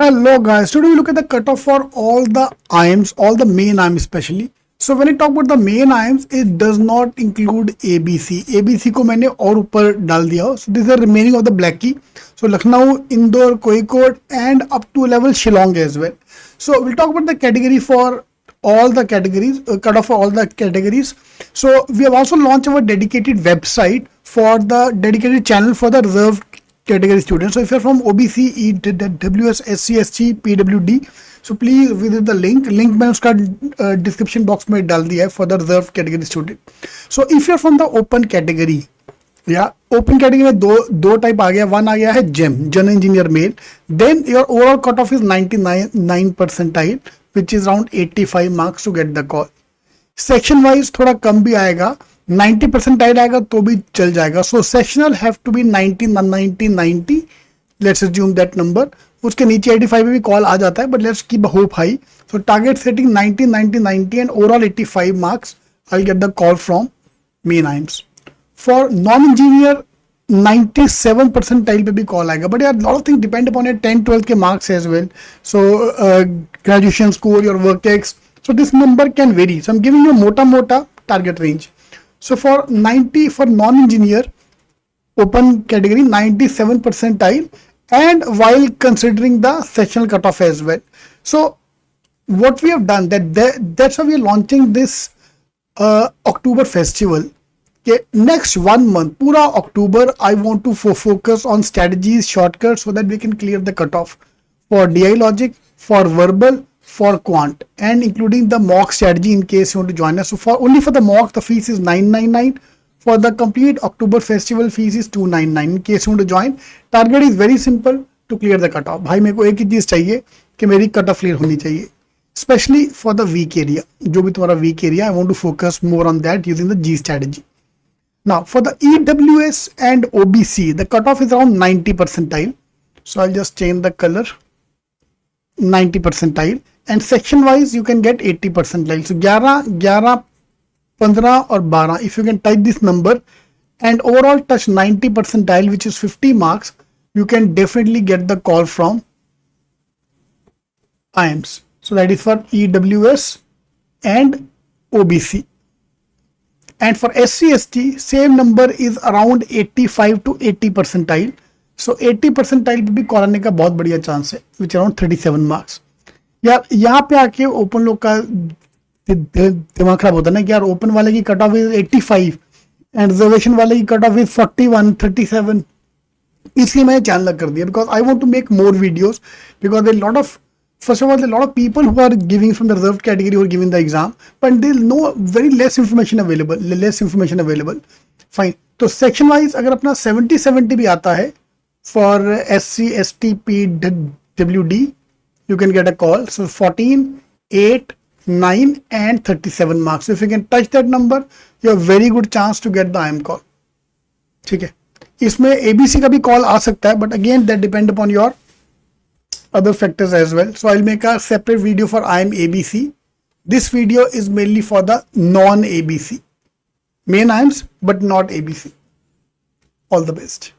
Hello guys, today we look at the cutoff for all the IIMs, all the main IIMs especially. So when I talk about the main IIMs, it does not include ABC. ABC को मैंने और ऊपर डाल दिया हो. So this is the remaining of the black key. So Lucknow, Indore, Kozhikode and up to level Shillong as well. So we'll talk about the category for all the categories, cutoff for all the categories. So we have also launched our dedicated website for the dedicated channel for the reserved category students. So if you're from OBC, EWS, SC, ST, PWD, so please visit the link मैंने उसका description box में डाल दिया है for the reserved category student. So if you're from the open category, या open category में दो type आ गया. वन आ गया है GEM, general engineer male. Then your overall cut off is 99 percentile which is around 85 marks to get the call. Section wise थोड़ा कम भी आएगा, 90 परसेंटाइल आएगा तो भी चल जाएगा. So sectional have to be 90 let's assume that number. उसके नीचे 85 में भी कॉल आ जाता है, but let's keep hope high. So target setting 90 and overall 85 marks. I will get the call from main IIMs. For non engineer 97 percentile पे भी call आएगा, बट यार lot of thing depend upon your 10-12 के marks as well. So graduation score, your work ex, so this number can vary. So I'm giving you mota target range. So for 90 for non-engineer open category 97 percentile, and while considering the sectional cutoff as well. So what we have done that's why we are launching this October festival. Okay, next 1 month pura October I want to focus on strategies, shortcuts, so that we can clear the cutoff for DI logic, for verbal, for quant, and including the mock strategy in case you want to join us. So for only for the mock the fees is 999. For the complete October festival fees is 299 in case you want to join. Target is very simple, to clear the cutoff. भाई मेरे को एक ही चीज चाहिए कि मेरी cutoff clear होनी चाहिए, especially for the weak area. जो भी तुम्हारा weak area, I want to focus more on that using the G strategy. Now for the EWS and OBC the cutoff is around 90 percentile. So I'll just change the color, 90 percentile. And section wise you can get 80 percentile. So 11, 15 or 12, if you can type this number and overall touch 90 percentile, which is 50 marks, you can definitely get the call from IIMs. So that is for EWS and OBC. And for SC ST same number is around 85 to 80 percentile. So 80 percentile पे भी call आने का बहुत बढ़िया chance है, which around 37 marks. यार यहाँ पे आके ओपन लोग का दिमाग खराब होता है ना कि यार ओपन वाले की cut off is 85 and reservation वाले की कट ऑफ इज 41, 37. इसलिए मैंने चैनल कर दिया, because I want to make more videos, because lot of first of all there are a lot of people who are giving from the reserved category who are giving the exam, but they know very less information available. Fine. तो section wise अगर अपना 70 भी आता है for SC, ST, PWD, you can get a call. So 14, 8, 9 and 37 marks. So if you can touch that number, you have very good chance to get the IIM call. ठीक है, इसमें ABC का भी कॉल आ सकता है, but again that depend upon your other factors as well. So I'll make a separate video for IIM ABC. This video is mainly for the non-ABC, main IIMs but not ABC. All the best.